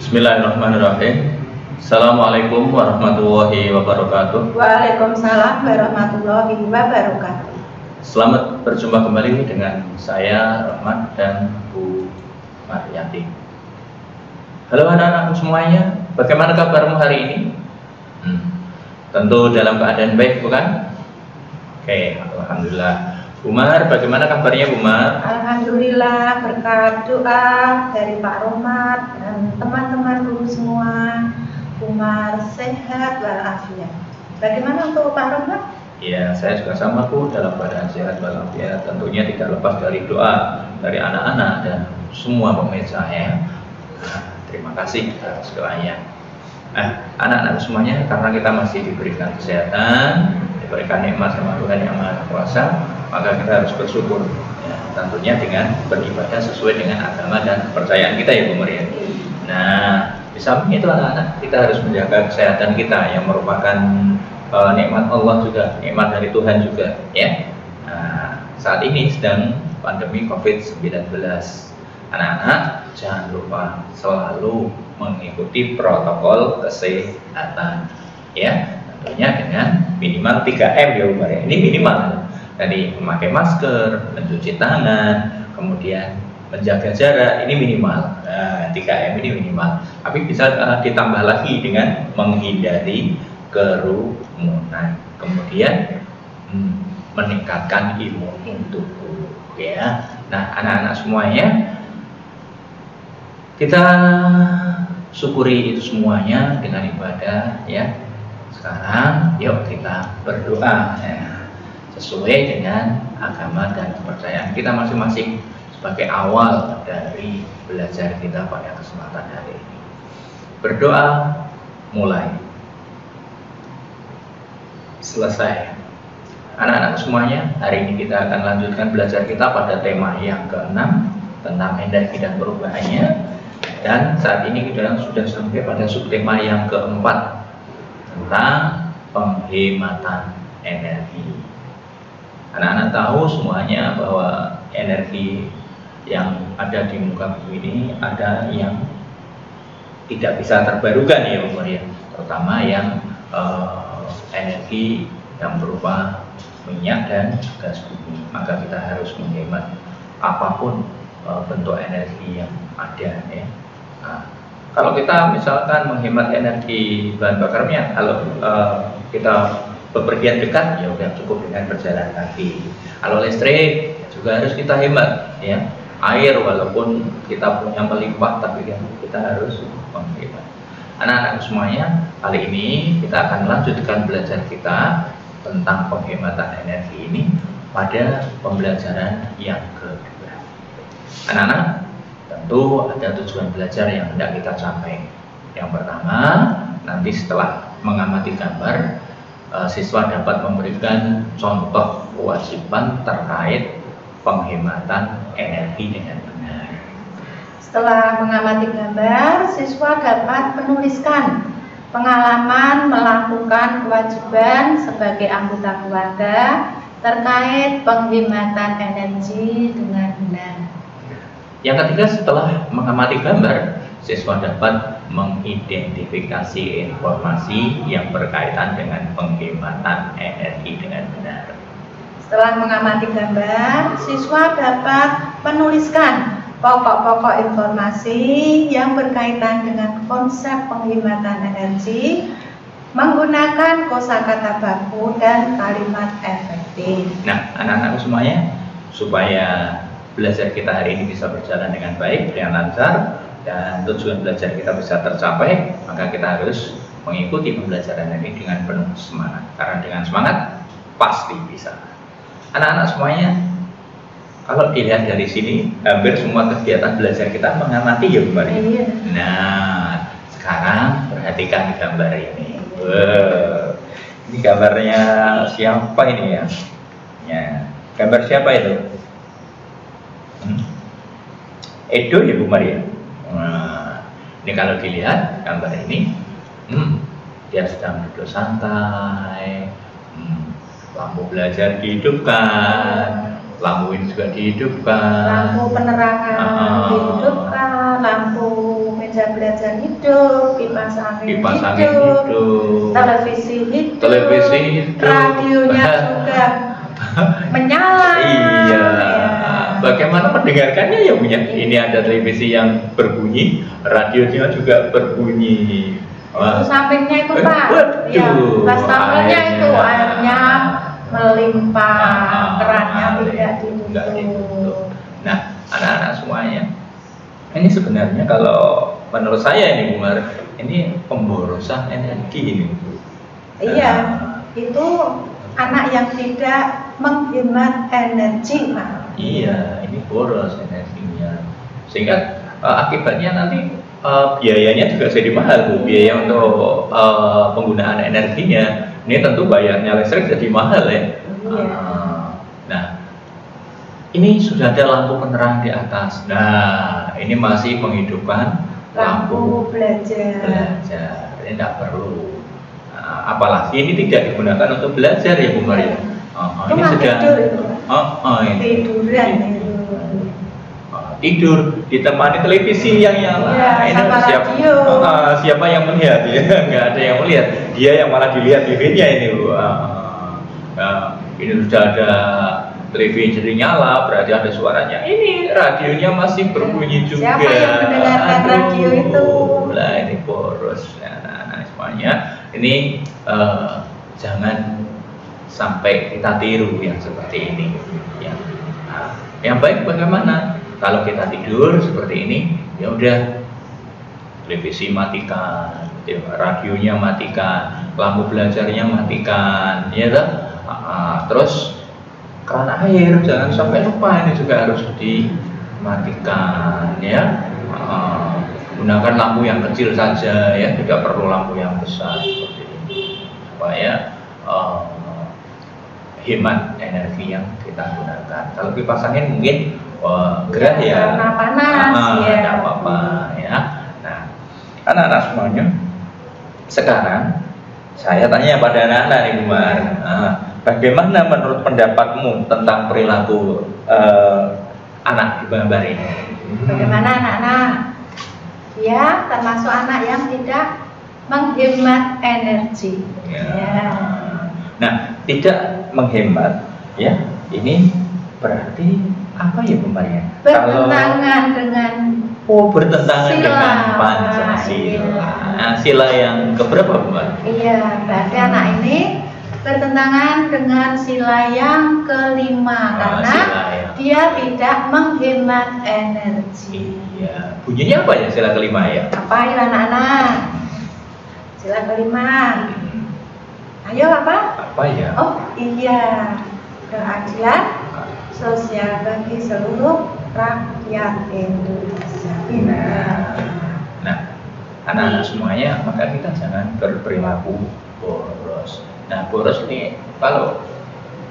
Bismillahirrahmanirrahim. Assalamualaikum warahmatullahi wabarakatuh. Waalaikumsalam warahmatullahi wabarakatuh. Selamat berjumpa kembali dengan saya Rahmat dan Bu Maryanti. Halo anak-anakku semuanya, bagaimana kabarmu hari ini? Tentu dalam keadaan baik, bukan? Oke, alhamdulillah. Umar, bagaimana kabarnya Umar? Alhamdulillah, berkat doa dari Pak Romat dan teman-teman guru semua, Umar sehat walafiat. Bagaimana untuk Pak Romat? Ya, saya juga sama Bu, dalam keadaan sehat walafiat. Tentunya tidak lepas dari doa dari anak-anak dan semua pemirsa ya. Terima kasih atas doanya. Anak-anak semuanya, karena kita masih diberikan kesehatan, diberikan nikmat sama Tuhan yang Maha Kuasa, maka kita harus bersyukur ya, tentunya dengan beribadah sesuai dengan agama dan kepercayaan kita ya Bu Maria. Nah, di samping itu anak-anak, kita harus menjaga kesehatan kita yang merupakan nikmat Allah juga, nikmat dari Tuhan juga ya. Nah, saat ini sedang pandemi COVID-19. Anak-anak jangan lupa selalu mengikuti protokol kesehatan ya, tentunya dengan minimal 3M ya Bu Maria. Ini minimal. Tadi memakai masker, mencuci tangan, kemudian menjaga jarak, ini minimal. 3M ini minimal. Tapi bisa ditambah lagi dengan menghindari kerumunan. Kemudian meningkatkan imun tubuh ya. Nah, anak-anak semuanya, kita syukuri itu semuanya dengan ibadah ya. Sekarang yuk kita berdoa ya, sesuai dengan agama dan kepercayaan kita masing-masing sebagai awal dari belajar kita pada kesempatan hari ini. Berdoa mulai. Selesai. Anak-anak semuanya, hari ini kita akan lanjutkan belajar kita pada tema yang ke-6 tentang energi dan perubahannya. Dan saat ini kita sudah sampai pada subtema yang ke-4 tentang penghematan energi. Anak-anak tahu semuanya bahwa energi yang ada di muka bumi ini ada yang tidak bisa terbarukan ya Bu Maria, terutama yang energi yang berupa minyak dan gas bumi. Maka kita harus menghemat apapun bentuk energi yang ada ya. Nah, kalau kita misalkan menghemat energi bahan bakar minyak, kalau kita bepergian dekat ya udah cukup dengan berjalan kaki. Kalau listrik juga harus kita hemat ya. Air walaupun kita punya melimpah tapi kan kita harus menghemat. Anak-anak semuanya, kali ini kita akan lanjutkan belajar kita tentang penghematan energi ini pada pembelajaran yang kedua. Anak-anak, tentu ada tujuan belajar yang hendak kita capai. Yang pertama, nanti setelah mengamati gambar, siswa dapat memberikan contoh kewajiban terkait penghematan energi dengan benar. Setelah mengamati gambar, siswa dapat menuliskan pengalaman melakukan kewajiban sebagai anggota keluarga terkait penghematan energi dengan benar. Yang ketiga, setelah mengamati gambar, siswa dapat mengidentifikasi informasi yang berkaitan dengan penghematan energi dengan benar. Setelah mengamati gambar, siswa dapat menuliskan pokok-pokok informasi yang berkaitan dengan konsep penghematan energi menggunakan kosakata baku dan kalimat efektif. Nah, anak-anak semuanya, supaya belajar kita hari ini bisa berjalan dengan baik, dengan lancar, dan tujuan belajar kita bisa tercapai, maka kita harus mengikuti pembelajaran ini dengan penuh semangat. Karena dengan semangat pasti bisa. Anak-anak semuanya, kalau dilihat dari sini, hampir semua kegiatan belajar kita mengamati ya Bu Maria. Iya. Nah, sekarang perhatikan gambar ini. Ini gambarnya siapa ini ya? Ya, gambar siapa itu? Edo ya Bu Maria. Nah, ini kalau dilihat gambar ini, dia sedang duduk santai. Lampu belajar dihidupkan, lampu ini juga dihidupkan, Lampu penerangan dihidupkan, lampu meja belajar belajar hidup, kipas angin Angin hidup, hidup, televisi hidup, radionya juga menyala. Iya. Bagaimana mendengarkannya ya punya? Ini ada televisi yang berbunyi, radionya juga berbunyi. Wah. Itu sampingnya itu Pak. Ya, wastafelnya itu airnya melimpah, kerannya tidak ditutup. Nah, anak-anak semuanya, ini sebenarnya kalau menurut saya ini Bu Mar, ini pemborosan energi ini Bu. Iya, itu anak yang tidak menghemat energi Pak. Iya, ini boros energinya, sehingga akibatnya nanti biayanya juga jadi mahal Bu. Biaya untuk penggunaan energinya, ini tentu bayarnya listrik jadi mahal ya. Iya. Nah, ini sudah ada lampu penerang di atas. Nah, ini masih menghidupkan lampu belajar. Ini tidak perlu. Nah, apalagi ini tidak digunakan untuk belajar ya Bu Maria. Ini sudah tidur itu. Tiduran itu. Tidur ditemani televisi yang nyala. Ya, ini siapa yang melihat ya? Nggak ada yang melihat. Dia yang malah dilihat TV-nya ini Bu. Ini sudah ada televisi jadi nyala, berarti ada suaranya. Ini radionya masih berbunyi juga. Siapa yang mendengarkan radio itu? Lah ini boros. Nah, semuanya ini jangan sampai kita tiru yang seperti ini. Ya. Nah, yang baik bagaimana? Kalau kita tidur seperti ini, ya udah televisi matikan, radionya matikan, lampu belajarnya matikan, ya kan? Terus keran air jangan sampai lupa, ini juga harus dimatikan ya. Gunakan lampu yang kecil saja ya, tidak perlu lampu yang besar seperti ini supaya hemat energi yang kita gunakan. Kalau kipas angin mungkin gerah ya, karena panas ya, tidak apa-apa ya. Nah, anak-anak semuanya, sekarang saya tanya pada anak-anak nih Bu Mar, bagaimana menurut pendapatmu tentang perilaku anak di Bambar ini? Bagaimana anak-anak? Ya, termasuk anak yang tidak menghemat energi. Ya. Nah, tidak menghemat, ya, ini berarti apa ya Bu Maria? Bertentangan dengan bertentangan dengan Pancasila. Nah, sila yang keberapa Bu Maria? Iya, berarti anak ini bertentangan dengan sila yang kelima karena dia tidak menghemat energi. Iya. Bunyinya apa ya sila kelima ya? Apa ya anak-anak? Sila kelima. Ayo apa? Apa ya? Oh iya, keadilan sosial bagi seluruh rakyat Indonesia. Nah, anak-anak semuanya, maka kita jangan berperilaku boros. Nah, boros ini kalau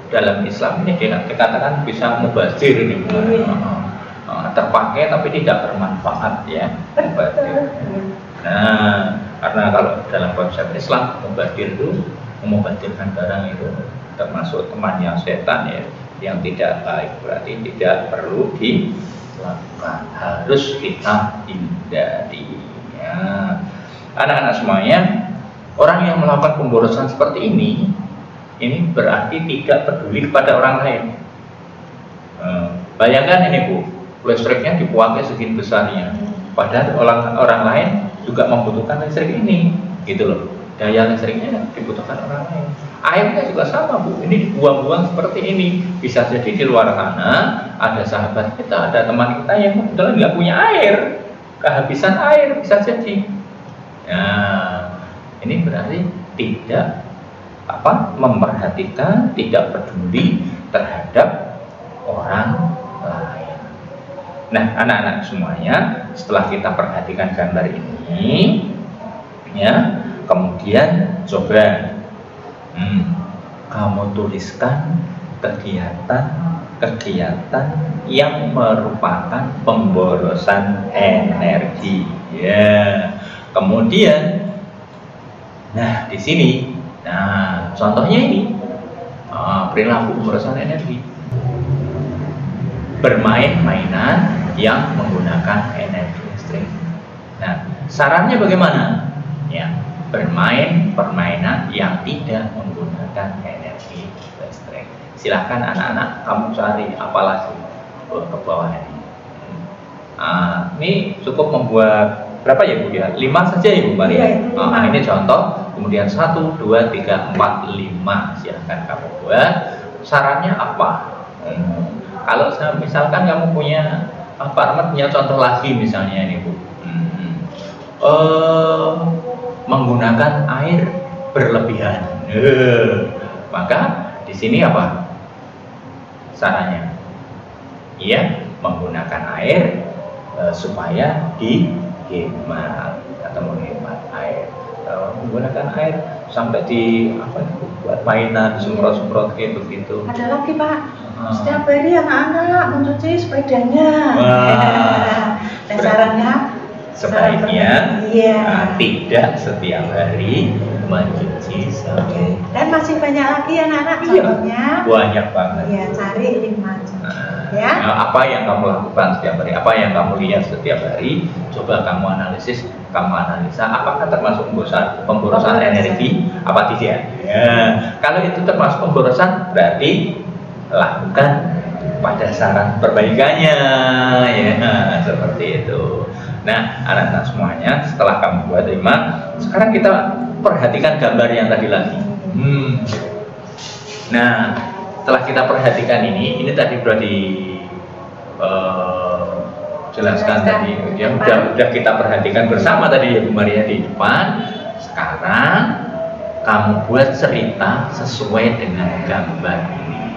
dalam Islam ini dikatakan bisa mubazir ini, terpakai tapi tidak bermanfaat ya. Mubazir. Nah, karena kalau dalam konsep Islam mubazir itu memubazirkan barang itu termasuk teman yang setan ya, yang tidak baik, berarti tidak perlu dilakukan, harus kita hindari ya. Anak-anak semuanya, orang yang melakukan pemborosan seperti ini berarti tidak peduli kepada orang lain. Bayangkan ini Bu, listriknya dipakai segitu besarnya, padahal orang lain juga membutuhkan listrik ini, gitu loh. Daya listriknya dibutuhkan orang lain. Airnya juga sama Bu, ini dibuang-buang seperti ini. Bisa jadi di luar sana ada sahabat kita, ada teman kita yang kebetulan nggak punya air, kehabisan air bisa jadi. Nah, ini berarti tidak memperhatikan, tidak peduli terhadap orang lain. Nah, anak-anak semuanya, setelah kita perhatikan gambar ini, ya. Kemudian coba kamu tuliskan kegiatan yang merupakan pemborosan energi. Ya. Kemudian, nah di sini, nah contohnya ini perilaku pemborosan energi. Bermain mainan yang menggunakan energi listrik. Nah, sarannya bagaimana? Ya, bermain permainan yang tidak menggunakan energi listrik. Silahkan anak-anak kamu cari apa lagi ke bawah ini. Ini cukup membuat berapa ya Bu ya? 5 saja ya Bu Maria. Ini contoh. Kemudian 1, 2, 3, 4, 5. Silahkan kamu buat. Sarannya apa? Kalau misalkan kamu punya Pak Ahmad punya contoh lagi misalnya ini Bu. Menggunakan air berlebihan. Maka di sini apa sarannya? Iya, menggunakan air supaya dihemat atau menghemat air. Menggunakan air sampai di buat mainan semprot-semprot kayak begitu. Ada lagi Pak, setiap hari anak-anak mencuci sepedanya. Dan sarannya sebaiknya tidak setiap hari mencuci sepeda. Dan masih banyak lagi anak-anak contohnya. Banyak banget. Ya, cari 5 contoh. Ya. Apa yang kamu lakukan setiap hari? Apa yang kamu lihat setiap hari? Coba kamu analisis, kamu analisa. Apakah termasuk pemborosan energi? Apa tidak? Ya. Kalau itu termasuk pemborosan, berarti lakukan pada saran perbaikannya. Ya, seperti itu. Nah, anak-anak semuanya, setelah kamu buat 5, sekarang kita perhatikan gambar yang tadi lagi. Nah, setelah kita perhatikan ini tadi sudah dijelaskan tadi, ya udah kita perhatikan bersama tadi ya Bu Maria di depan. Sekarang kamu buat cerita sesuai dengan gambar ini.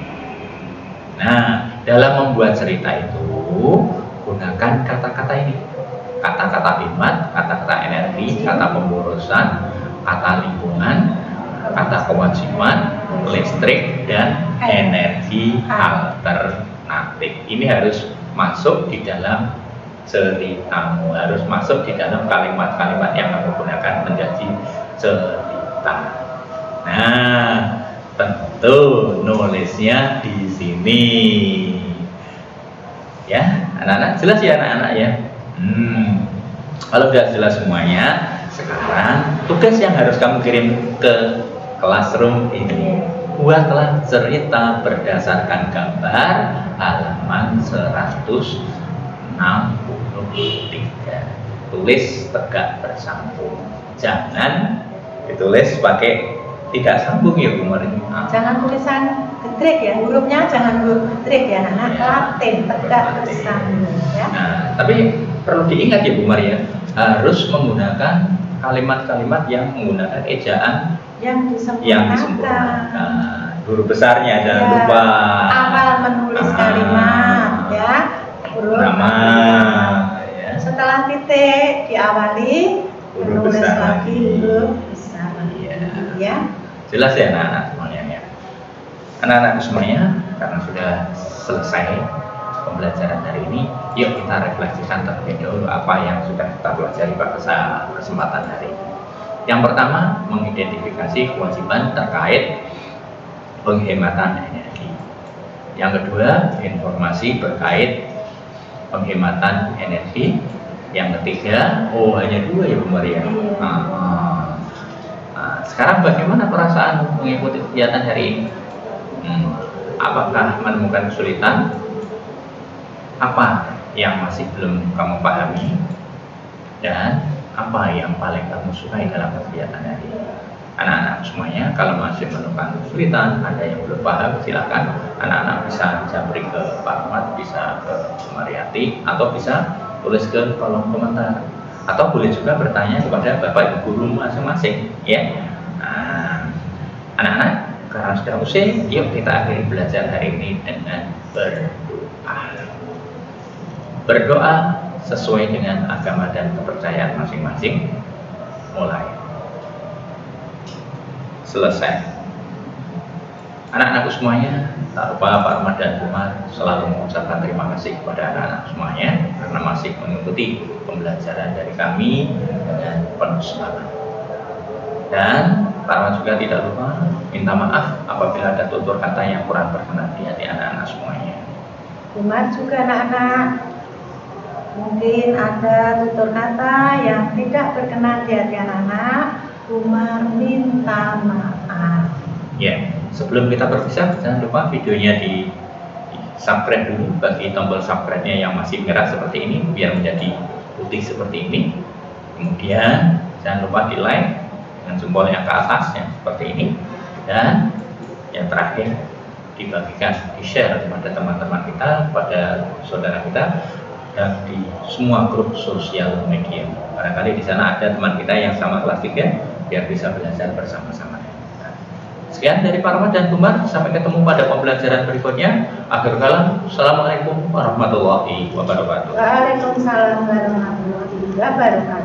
Nah, dalam membuat cerita itu gunakan kata-kata ini. Kata-kata hemat, kata-kata energi, kata pemborosan, kata lingkungan, kata kewajiban, listrik, dan energi alternatif. Ini harus masuk di dalam ceritamu, harus masuk di dalam kalimat-kalimat yang kamu gunakan menjadi cerita. Nah, tentu nulisnya di sini. Ya, anak-anak jelas ya anak-anak ya. Kalau sudah jelas semuanya, sekarang tugas yang harus kamu kirim ke classroom ini, buatlah cerita berdasarkan gambar halaman 163. Tulis tegak bersambung. Jangan ditulis pakai tidak sambung ya Bu Maria. Jangan tulisan getrik ya, hurufnya jangan huruf getrik ya, anak Latin tegak bersambung ya. Nah, tapi perlu diingat ya Bu Maria, harus menggunakan kalimat-kalimat yang menggunakan ejaan yang disempurnakan. Huruf besarnya jangan lupa. Awal menulis kalimat ya, huruf nama. Ya. Setelah titik diawali menulis lagi huruf besar. Ya. Jelas ya anak-anak semuanya ya. Anak-anak semuanya, karena sudah selesai pembelajaran hari ini, yuk kita refleksikan terlebih dahulu apa yang sudah kita pelajari pada kesempatan hari ini. Yang pertama, mengidentifikasi kewajiban terkait penghematan energi. Yang kedua, informasi terkait penghematan energi. Yang ketiga, hanya 2 ya Bu Maria. Sekarang bagaimana perasaan mengikuti kegiatan hari ini? Apakah menemukan kesulitan? Apa yang masih belum kamu pahami? Dan apa yang paling kamu sukai dalam kegiatan hari ini? Anak-anak semuanya, kalau masih menemukan kesulitan, ada yang belum paham, silakan anak-anak bisa japri ke Pak Ahmad, bisa ke Mariati, atau bisa tulis ke kolom komentar, atau boleh juga bertanya kepada Bapak Ibu guru masing-masing ya. Nah, anak-anak, karena sudah usai, yuk kita akhiri belajar hari ini dengan berdoa. Berdoa sesuai dengan agama dan kepercayaan masing-masing. Mulai. Selesai. Anak-anakku semuanya, tak lupa Pak Ahmad dan Bu Mar selalu mengucapkan terima kasih kepada anak-anak semuanya karena masih mengikuti pembelajaran dari kami dengan penuh semangat. Dan Pak Ahmad juga tidak lupa minta maaf apabila ada tutur kata yang kurang berkenan di hati anak-anak semuanya. Bu Mar juga anak-anak Mungkin ada tutur kata yang tidak berkenan di hati anak-anak. Umar minta maaf. Ya, sebelum kita berpisah, jangan lupa videonya di subscribe dulu. Bagi tombol subscribe-nya yang masih merah seperti ini, biar menjadi putih seperti ini. Kemudian jangan lupa di like dengan jempol yang ke atas yang seperti ini. Dan yang terakhir, dibagikan, di-share kepada teman-teman kita, kepada saudara kita, dan di semua grup sosial media. Barangkali di sana ada teman kita yang sama kelas 3, biar bisa belajar bersama-sama. Sekian dari Pak Rahmat dan Umar. Sampai ketemu pada pembelajaran berikutnya. Akhir kalam, assalamualaikum warahmatullahi wabarakatuh. Waalaikumsalam warahmatullahi wabarakatuh.